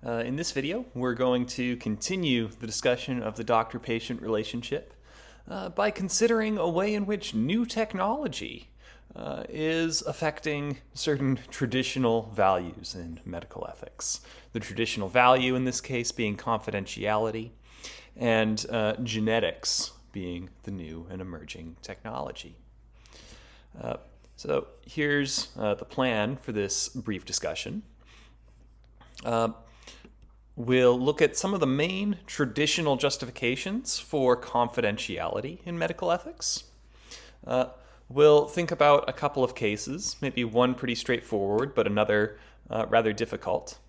In this video, we're going to continue the discussion of the doctor-patient relationship by considering a way in which new technology is affecting certain traditional values in medical ethics. The traditional value in this case being confidentiality, and genetics being the new and emerging technology. So here's the plan for this brief discussion. We'll look at some of the main traditional justifications for confidentiality in medical ethics. We'll think about a couple of cases, maybe one pretty straightforward, but another rather difficult.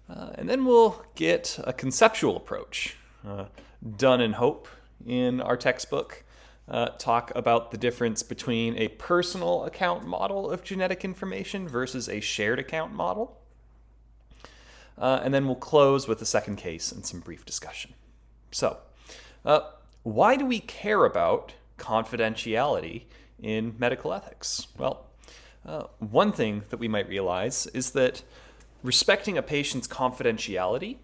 And then we'll get a conceptual approach. Dunn and Hope in our textbook talk about the difference between a personal account model of genetic information versus a shared account model. And then we'll close with the second case and some brief discussion. So, why do we care about confidentiality in medical ethics? Well, one thing that we might realize is that respecting a patient's confidentiality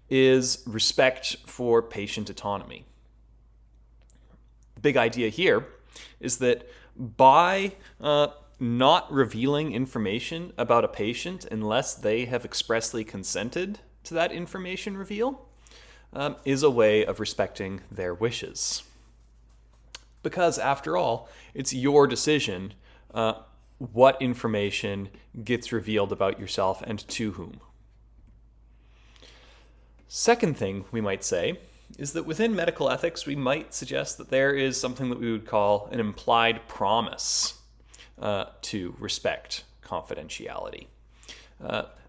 is respect for patient autonomy. The big idea here is that by not revealing information about a patient unless they have expressly consented to that information reveal is a way of respecting their wishes. Because after all, it's your decision what information gets revealed about yourself and to whom. Second thing we might say is that within medical ethics, we might suggest that there is something that we would call an implied promise to respect confidentiality.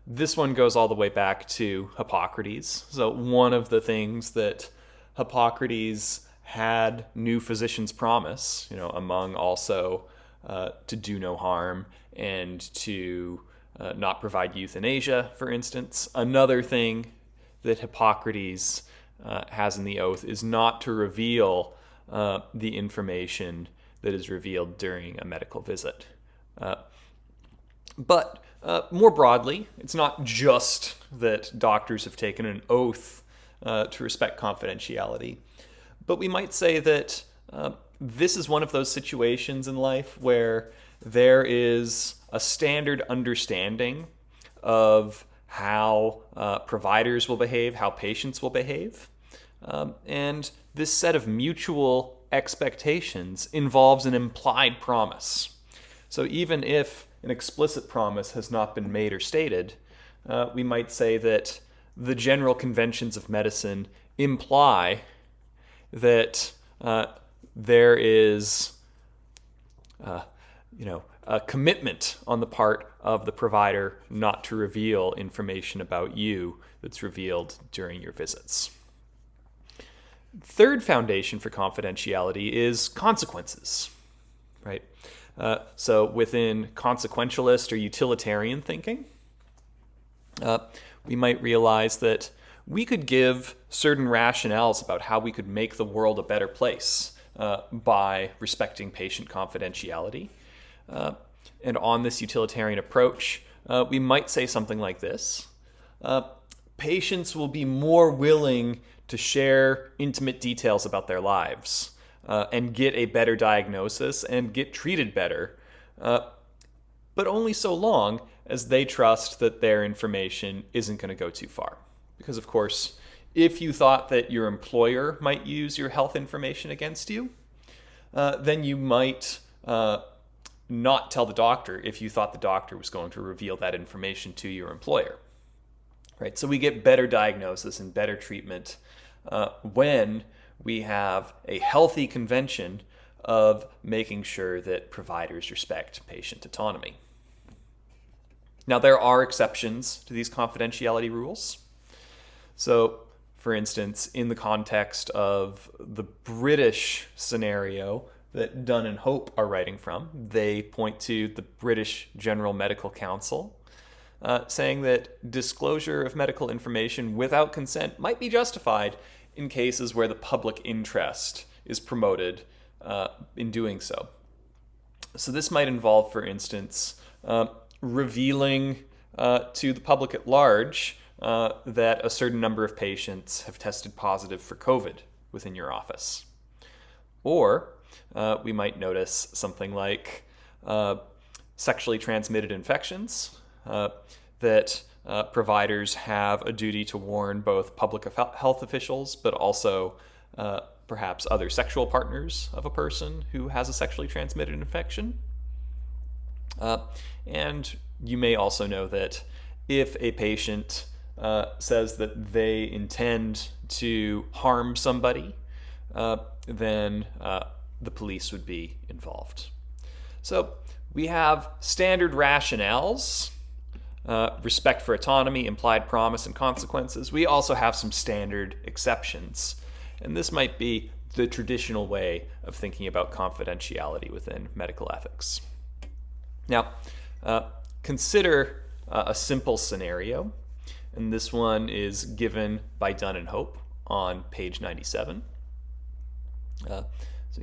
This one goes all the way back to Hippocrates. So one of the things that Hippocrates had new physicians promise, among also to do no harm and to not provide euthanasia, for instance. Another thing that Hippocrates has in the oath is not to reveal the information that is revealed during a medical visit. But more broadly, it's not just that doctors have taken an oath to respect confidentiality, but we might say that this is one of those situations in life where there is a standard understanding of how providers will behave, how patients will behave. And this set of mutual expectations involves an implied promise. So even if an explicit promise has not been made or stated, we might say that the general conventions of medicine imply that there is a commitment on the part of the provider not to reveal information about you that's revealed during your visits. Third foundation for confidentiality is consequences, right? So within consequentialist or utilitarian thinking, we might realize that we could give certain rationales about how we could make the world a better place by respecting patient confidentiality. And on this utilitarian approach, we might say something like this. Patients will be more willing to share intimate details about their lives and get a better diagnosis and get treated better, but only so long as they trust that their information isn't going to go too far. Because, of course, if you thought that your employer might use your health information against you, then you might not tell the doctor if you thought the doctor was going to reveal that information to your employer. Right? So we get better diagnosis and better treatment when we have a healthy convention of making sure that providers respect patient autonomy. Now, there are exceptions to these confidentiality rules. So, for instance, in the context of the British scenario that Dunn and Hope are writing from, they point to the British General Medical Council, saying that disclosure of medical information without consent might be justified in cases where the public interest is promoted in doing so. So this might involve, for instance, revealing to the public at large that a certain number of patients have tested positive for COVID within your office. Or we might notice something like sexually transmitted infections, that providers have a duty to warn both public health officials, but also perhaps other sexual partners of a person who has a sexually transmitted infection. And you may also know that if a patient says that they intend to harm somebody, then the police would be involved. So we have standard rationales, respect for autonomy, implied promise, and consequences. We also have some standard exceptions. And this might be the traditional way of thinking about confidentiality within medical ethics. Now, consider a simple scenario, and this one is given by Dunn and Hope on page 97. So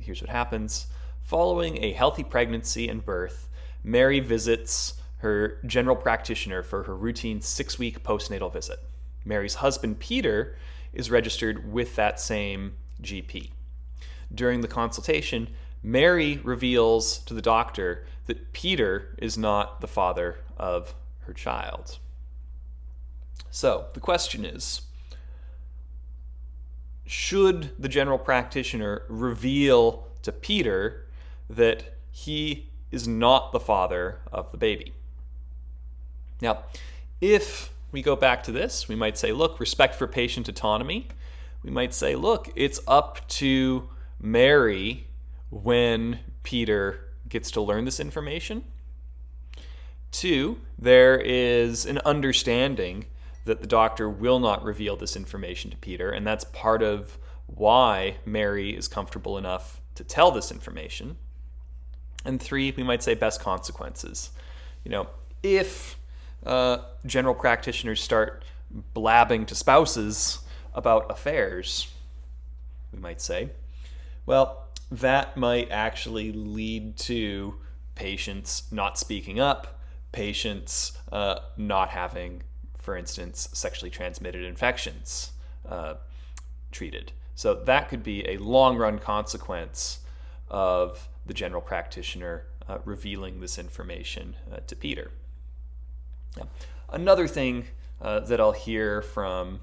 here's what happens. Following a healthy pregnancy and birth, Mary visits her general practitioner for her routine 6-week postnatal visit. Mary's husband, Peter, is registered with that same GP. During the consultation, Mary reveals to the doctor that Peter is not the father of her child. So the question is, should the general practitioner reveal to Peter that he is not the father of the baby? Now, if we go back to this, we might say, look, respect for patient autonomy. We might say, look, it's up to Mary when Peter gets to learn this information. 2, there is an understanding that the doctor will not reveal this information to Peter, and that's part of why Mary is comfortable enough to tell this information. And 3, we might say best consequences. If general practitioners start blabbing to spouses about affairs, we might say, well, that might actually lead to patients not speaking up, patients not having, for instance, sexually transmitted infections treated. So that could be a long-run consequence of the general practitioner revealing this information to Peter. Now, another thing that I'll hear from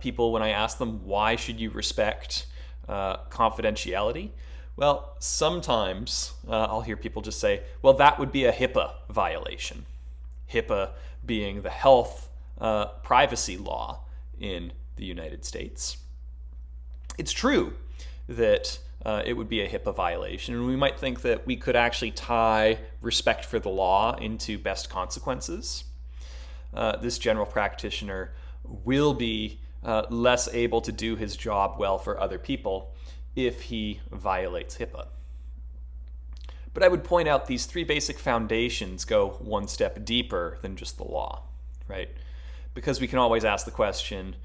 people when I ask them, why should you respect confidentiality? Well, sometimes I'll hear people just say, well, that would be a HIPAA violation. HIPAA being the health privacy law in the United States. It's true that it would be a HIPAA violation, and we might think that we could actually tie respect for the law into best consequences. This general practitioner will be less able to do his job well for other people if he violates HIPAA. But I would point out these 3 basic foundations go one step deeper than just the law, right? Because we can always ask the question,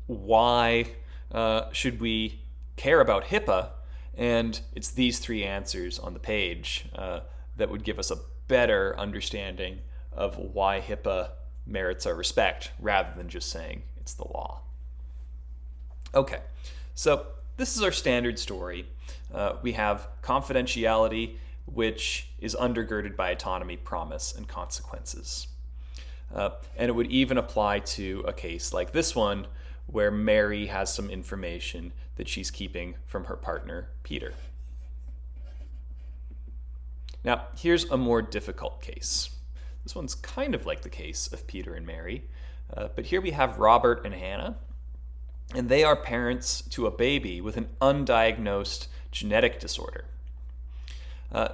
why should we care about HIPAA? And it's these 3 answers on the page that would give us a better understanding of why HIPAA merits our respect, rather than just saying it's the law. Okay, so this is our standard story. We have confidentiality, which is undergirded by autonomy, promise, and consequences. And it would even apply to a case like this one, where Mary has some information that she's keeping from her partner, Peter. Now, here's a more difficult case. This one's kind of like the case of Peter and Mary, but here we have Robert and Hannah, and they are parents to a baby with an undiagnosed genetic disorder.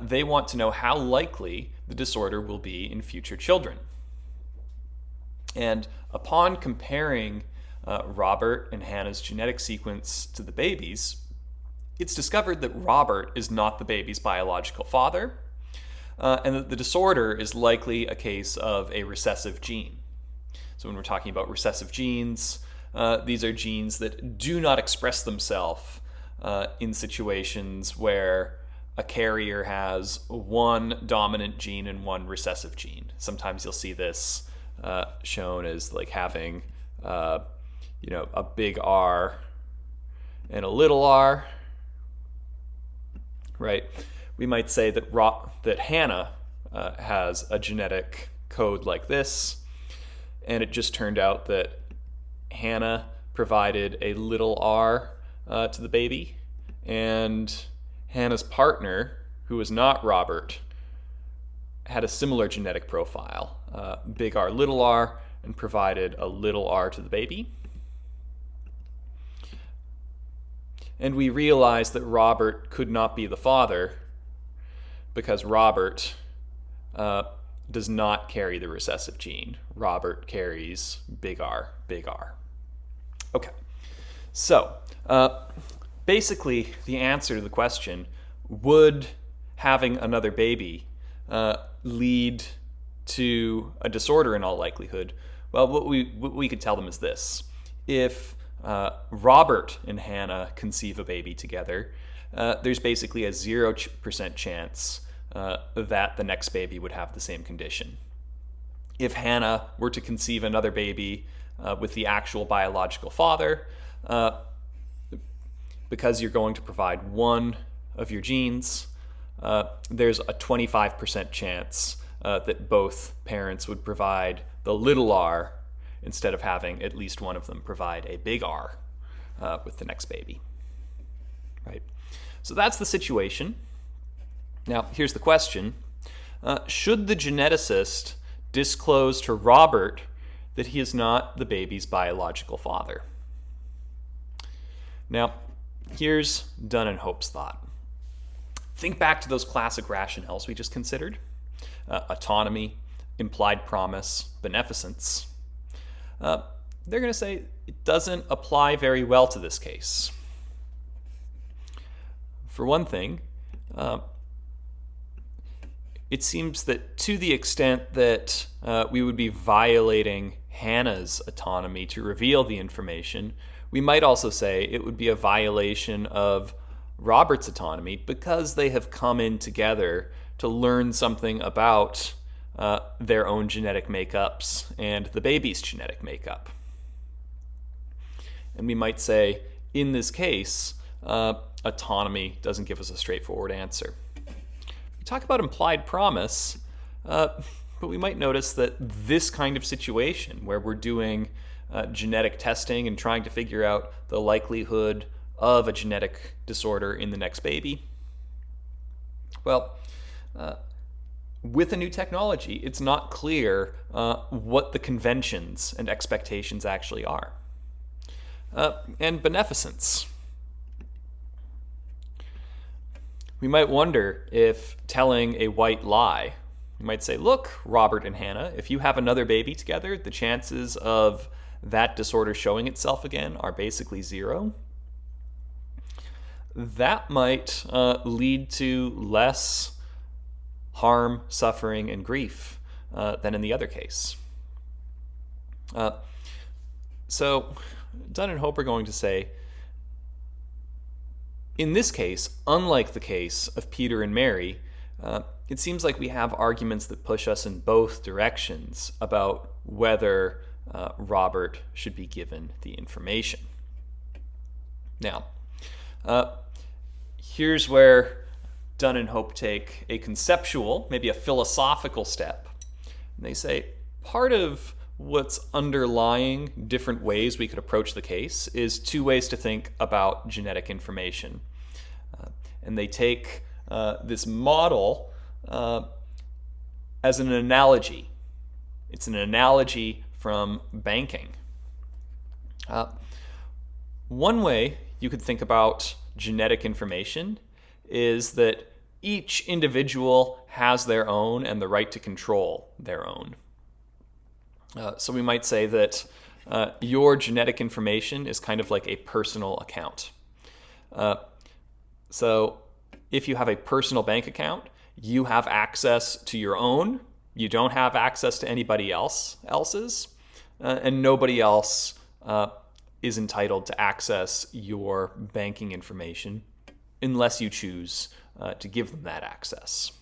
They want to know how likely the disorder will be in future children. And upon comparing Robert and Hannah's genetic sequence to the baby's, it's discovered that Robert is not the baby's biological father, and that the disorder is likely a case of a recessive gene. So when we're talking about recessive genes, these are genes that do not express themselves in situations where a carrier has one dominant gene and one recessive gene. Sometimes you'll see this shown as like having a big R and a little r, right? We might say that Hannah has a genetic code like this, and it just turned out that Hannah provided a little r to the baby, and Hannah's partner, who was not Robert, had a similar genetic profile, big R, little r, and provided a little r to the baby. And we realized that Robert could not be the father because Robert does not carry the recessive gene. Robert carries big R, big R. Okay, so basically the answer to the question, would having another baby lead to a disorder in all likelihood? Well, what we could tell them is this. If Robert and Hannah conceive a baby together, there's basically a 0% chance that the next baby would have the same condition. If Hannah were to conceive another baby with the actual biological father, because you're going to provide one of your genes, there's a 25% chance that both parents would provide the little r instead of having at least one of them provide a big R with the next baby, right? So that's the situation. Now, here's the question. Should the geneticist disclose to Robert that he is not the baby's biological father? Now, here's Dunn and Hope's thought. Think back to those classic rationales we just considered. Autonomy, implied promise, beneficence. They're going to say it doesn't apply very well to this case. For one thing, it seems that to the extent that we would be violating Hannah's autonomy to reveal the information, we might also say it would be a violation of Robert's autonomy because they have come in together to learn something about their own genetic makeups and the baby's genetic makeup. And we might say, in this case, autonomy doesn't give us a straightforward answer. We talk about implied promise, but we might notice that this kind of situation where we're doing genetic testing and trying to figure out the likelihood of a genetic disorder in the next baby, well, with a new technology, it's not clear what the conventions and expectations actually are. And beneficence. We might wonder if telling a white lie, we might say, look, Robert and Hannah, if you have another baby together, the chances of that disorder showing itself again are basically zero. That might lead to less harm, suffering, and grief than in the other case. So Dunn and Hope are going to say, in this case, unlike the case of Peter and Mary, it seems like we have arguments that push us in both directions about whether Robert should be given the information. Now, here's where Dunn and Hope take a conceptual, maybe a philosophical step. And they say part of what's underlying different ways we could approach the case is two ways to think about genetic information. And they take this model as an analogy. It's an analogy from banking. One way you could think about genetic information is that each individual has their own and the right to control their own. So we might say that your genetic information is kind of like a personal account. So if you have a personal bank account, you have access to your own. You don't have access to anybody else's, and nobody else is entitled to access your banking information unless you choose to give them that access.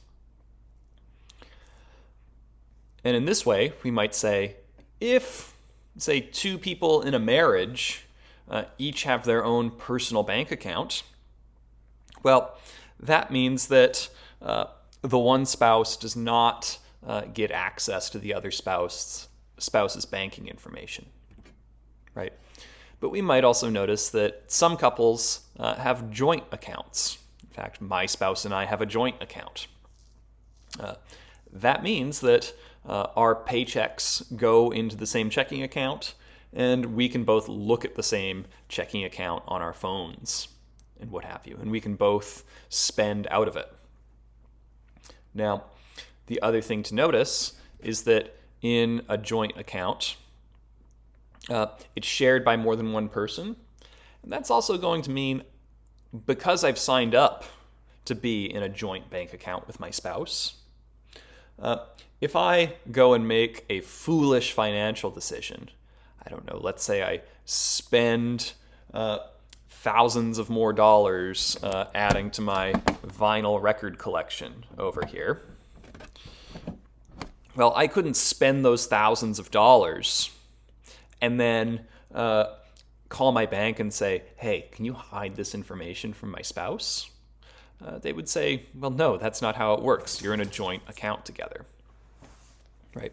And in this way, we might say if, say, two people in a marriage each have their own personal bank account, well, that means that the one spouse does not get access to the other spouse's banking information, right? But we might also notice that some couples have joint accounts. In fact, my spouse and I have a joint account. That means that our paychecks go into the same checking account, and we can both look at the same checking account on our phones and what have you, and we can both spend out of it. Now, the other thing to notice is that in a joint account, it's shared by more than one person, and that's also going to mean, because I've signed up to be in a joint bank account with my spouse, if I go and make a foolish financial decision, I don't know, let's say I spend thousands of more dollars adding to my vinyl record collection over here. Well, I couldn't spend those thousands of dollars and then call my bank and say, hey, can you hide this information from my spouse? They would say, well, no, that's not how it works. You're in a joint account together. Right.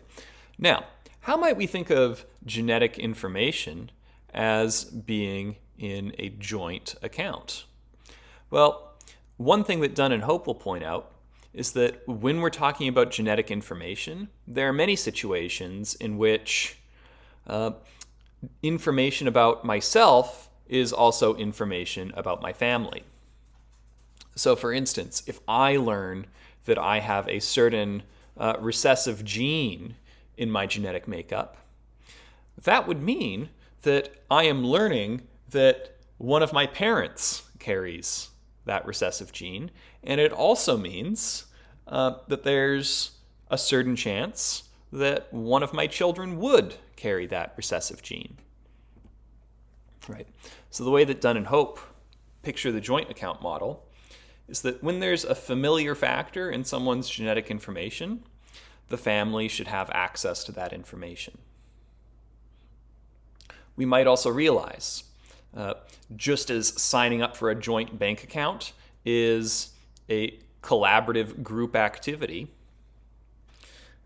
Now, how might we think of genetic information as being in a joint account? Well, one thing that Dunn and Hope will point out is that when we're talking about genetic information, there are many situations in which information about myself is also information about my family. So, for instance, if I learn that I have a certain recessive gene in my genetic makeup, that would mean that I am learning that one of my parents carries that recessive gene, and it also means that there's a certain chance that one of my children would carry that recessive gene. Right. So the way that Dunn and Hope picture the joint account model is that when there's a familiar factor in someone's genetic information, the family should have access to that information. We might also realize, just as signing up for a joint bank account is a collaborative group activity,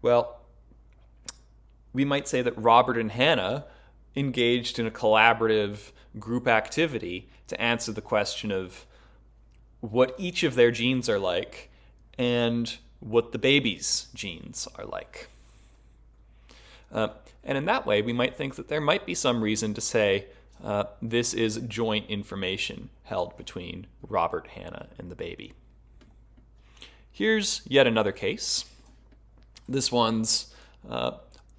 well, we might say that Robert and Hannah engaged in a collaborative group activity to answer the question of what each of their genes are like and what the baby's genes are like. And in that way, we might think that there might be some reason to say this is joint information held between Robert, Hannah, and the baby. Here's yet another case. This one's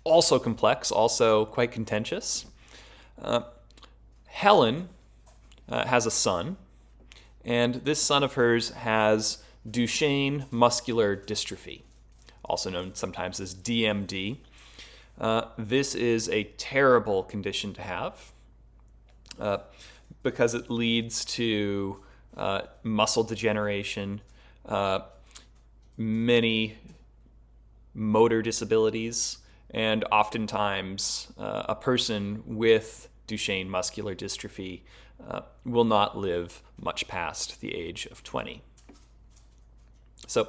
also complex, also quite contentious. Helen has a son, and this son of hers has Duchenne muscular dystrophy, also known sometimes as DMD. This is a terrible condition to have because it leads to muscle degeneration, many motor disabilities, and oftentimes a person with Duchenne muscular dystrophy will not live much past the age of 20. So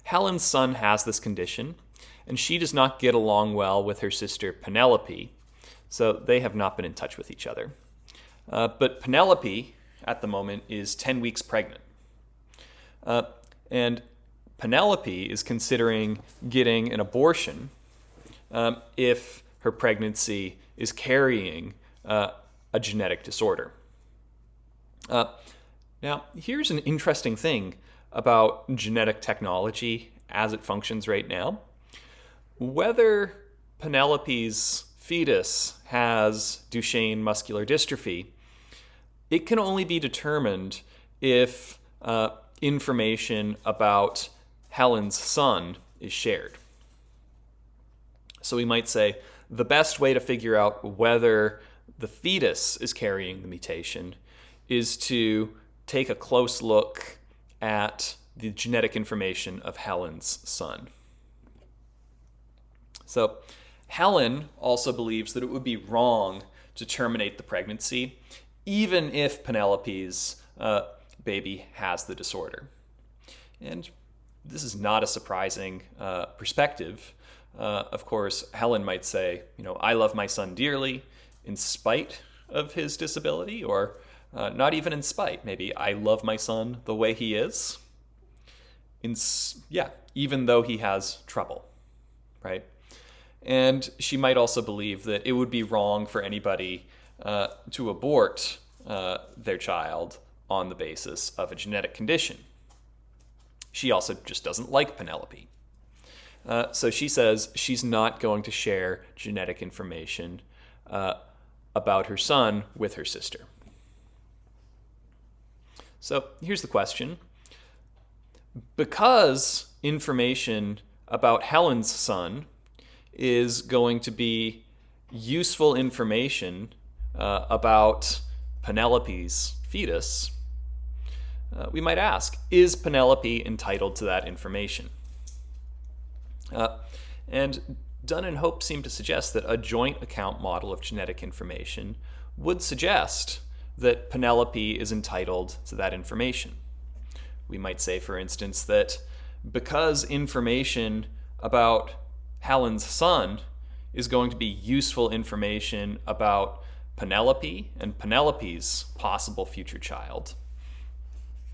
Helen's son has this condition, and she does not get along well with her sister Penelope, so they have not been in touch with each other. But Penelope, at the moment, is 10 weeks pregnant. And Penelope is considering getting an abortion if her pregnancy is carrying a genetic disorder. Now, here's an interesting thing about genetic technology as it functions right now. Whether Penelope's fetus has Duchenne muscular dystrophy, it can only be determined if information about Helen's son is shared. So we might say the best way to figure out whether the fetus is carrying the mutation is to take a close look at the genetic information of Helen's son. So Helen also believes that it would be wrong to terminate the pregnancy, even if Penelope's baby has the disorder. And this is not a surprising perspective. Of course, Helen might say, I love my son dearly in spite of his disability, or not even in spite. Maybe I love my son the way he is. Even though he has trouble, right? And she might also believe that it would be wrong for anybody to abort their child on the basis of a genetic condition. She also just doesn't like Penelope. So she says she's not going to share genetic information about her son with her sister. So here's the question. Because information about Helen's son is going to be useful information about Penelope's fetus, we might ask, is Penelope entitled to that information? And Dunn and Hope seem to suggest that a joint account model of genetic information would suggest that Penelope is entitled to that information. We might say, for instance, that because information about Helen's son is going to be useful information about Penelope and Penelope's possible future child,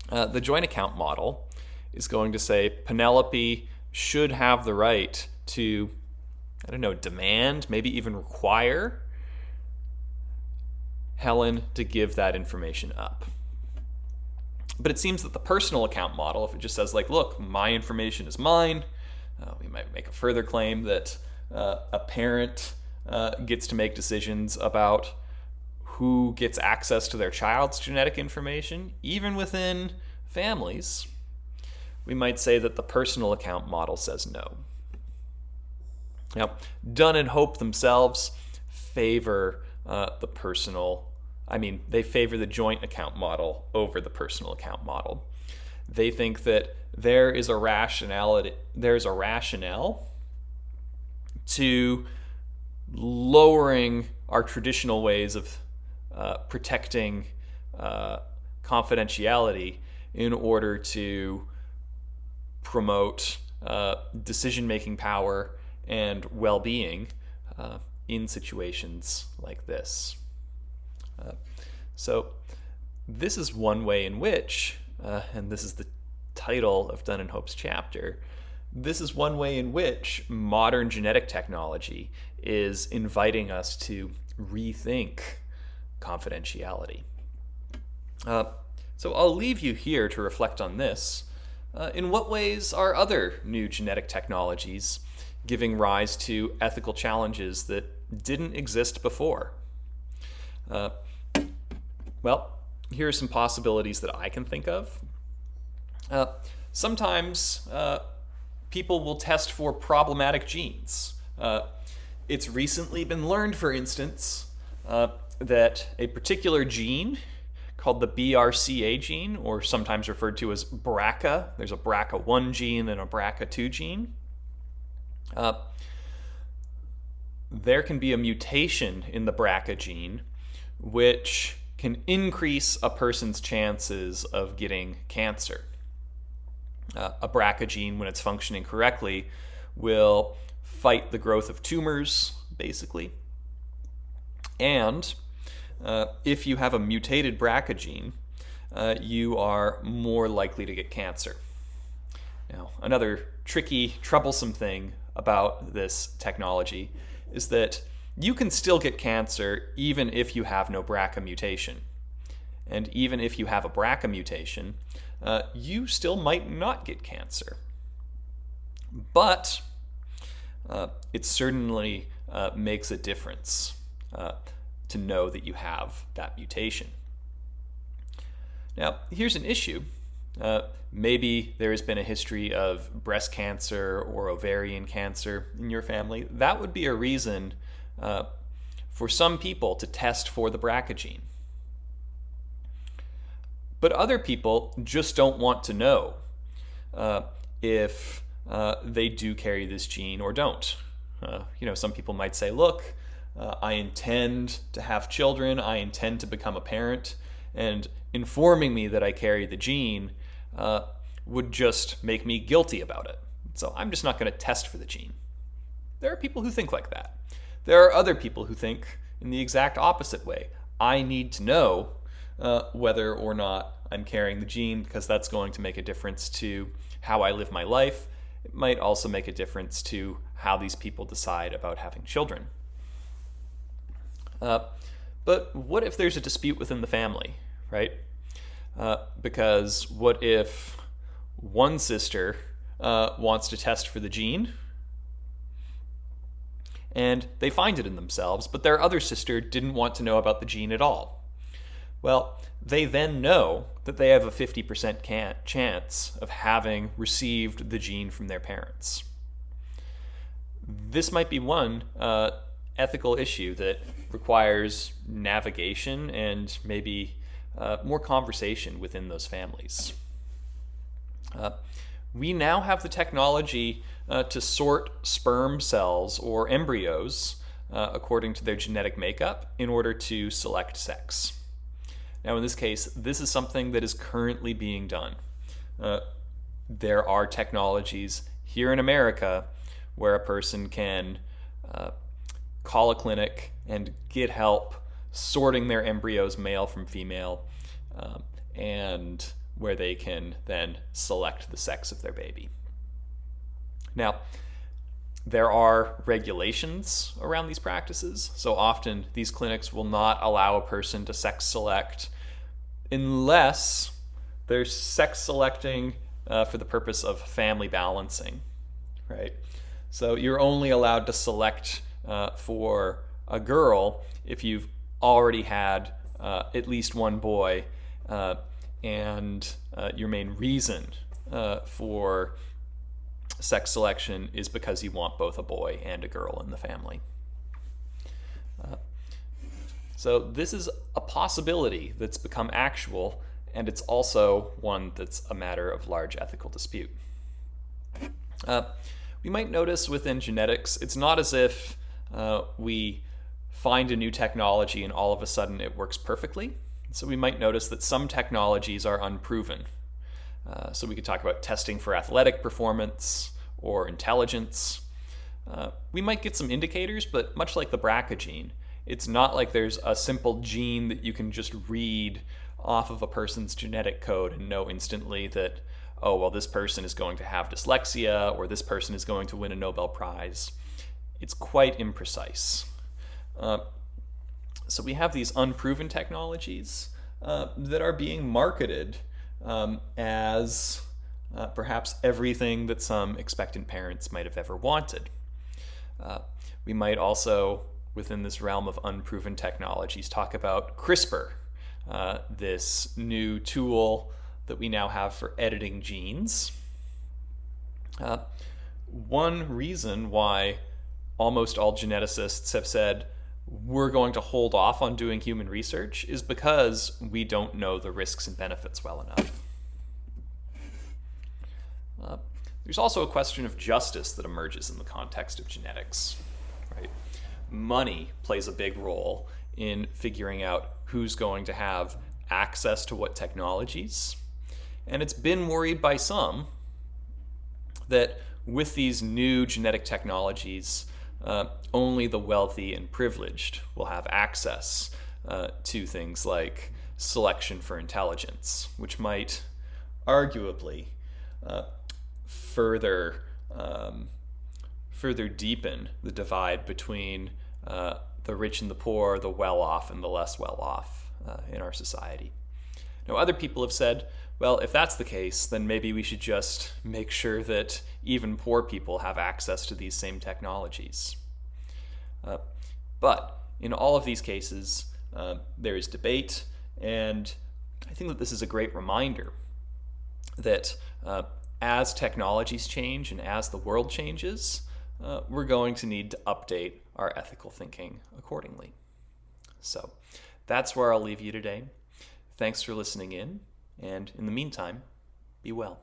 the joint account model is going to say Penelope should have the right to, demand, maybe even require Helen to give that information up. But it seems that the personal account model, if it just says, look, my information is mine, we might make a further claim that a parent gets to make decisions about who gets access to their child's genetic information, even within families. We might say that the personal account model says no. Now, Dunn and Hope themselves favor they favor the joint account model over the personal account model. They think that there's a rationale to lowering our traditional ways of protecting confidentiality in order to promote decision-making power and well-being in situations like this. So this is one way in which, and this is the title of Dunn and Hope's chapter, this is one way in which modern genetic technology is inviting us to rethink confidentiality. So I'll leave you here to reflect on this. In what ways are other new genetic technologies giving rise to ethical challenges that didn't exist before? Well, here are some possibilities that I can think of. Sometimes people will test for problematic genes. It's recently been learned, for instance, that a particular gene called the BRCA gene, or sometimes referred to as BRCA, there's a BRCA1 gene and a BRCA2 gene, there can be a mutation in the BRCA gene which can increase a person's chances of getting cancer. A BRCA gene, when it's functioning correctly, will fight the growth of tumors, basically. And if you have a mutated BRCA gene, you are more likely to get cancer. Now, another tricky, troublesome thing about this technology is that you can still get cancer even if you have no BRCA mutation. And even if you have a BRCA mutation, you still might not get cancer. But it certainly makes a difference to know that you have that mutation. Now, here's an issue. Maybe there has been a history of breast cancer or ovarian cancer in your family. That would be a reason for some people to test for the BRCA gene. But other people just don't want to know if they do carry this gene or don't. Some people might say, look, I intend to have children, I intend to become a parent, and informing me that I carry the gene would just make me guilty about it. So I'm just not going to test for the gene. There are people who think like that. There are other people who think in the exact opposite way. I need to know whether or not I'm carrying the gene because that's going to make a difference to how I live my life. It might also make a difference to how these people decide about having children. But what if there's a dispute within the family, right? Because what if one sister wants to test for the gene and they find it in themselves, but their other sister didn't want to know about the gene at all? Well, they then know that they have a 50% chance of having received the gene from their parents. This might be one ethical issue that requires navigation and maybe more conversation within those families. We now have the technology to sort sperm cells or embryos according to their genetic makeup in order to select sex. Now, in this case, this is something that is currently being done. There are technologies here in America where a person can call a clinic and get help sorting their embryos male from female, and where they can then select the sex of their baby. Now, there are regulations around these practices, so often these clinics will not allow a person to sex select unless they're sex selecting for the purpose of family balancing, right? So you're only allowed to select for a girl if you've already had at least one boy, and your main reason for sex selection is because you want both a boy and a girl in the family. So this is a possibility that's become actual, and it's also one that's a matter of large ethical dispute. We might notice within genetics, it's not as if we find a new technology and all of a sudden it works perfectly. So we might notice that some technologies are unproven. So we could talk about testing for athletic performance or intelligence. We might get some indicators, but much like the BRCA gene, it's not like there's a simple gene that you can just read off of a person's genetic code and know instantly that, oh, well, this person is going to have dyslexia or this person is going to win a Nobel Prize. It's quite imprecise. So we have these unproven technologies that are being marketed as perhaps everything that some expectant parents might have ever wanted. We might also, within this realm of unproven technologies, talk about CRISPR, this new tool that we now have for editing genes. One reason why almost all geneticists have said we're going to hold off on doing human research is because we don't know the risks and benefits well enough. There's also a question of justice that emerges in the context of genetics, right? Money plays a big role in figuring out who's going to have access to what technologies. And it's been worried by some that with these new genetic technologies, only the wealthy and privileged will have access to things like selection for intelligence, which might arguably further deepen the divide between the rich and the poor, the well-off and the less well-off in our society. Now, other people have said, well, if that's the case, then maybe we should just make sure that even poor people have access to these same technologies. But in all of these cases, there is debate, and I think that this is a great reminder that as technologies change and as the world changes, we're going to need to update our ethical thinking accordingly. So that's where I'll leave you today. Thanks for listening in, and in the meantime, be well.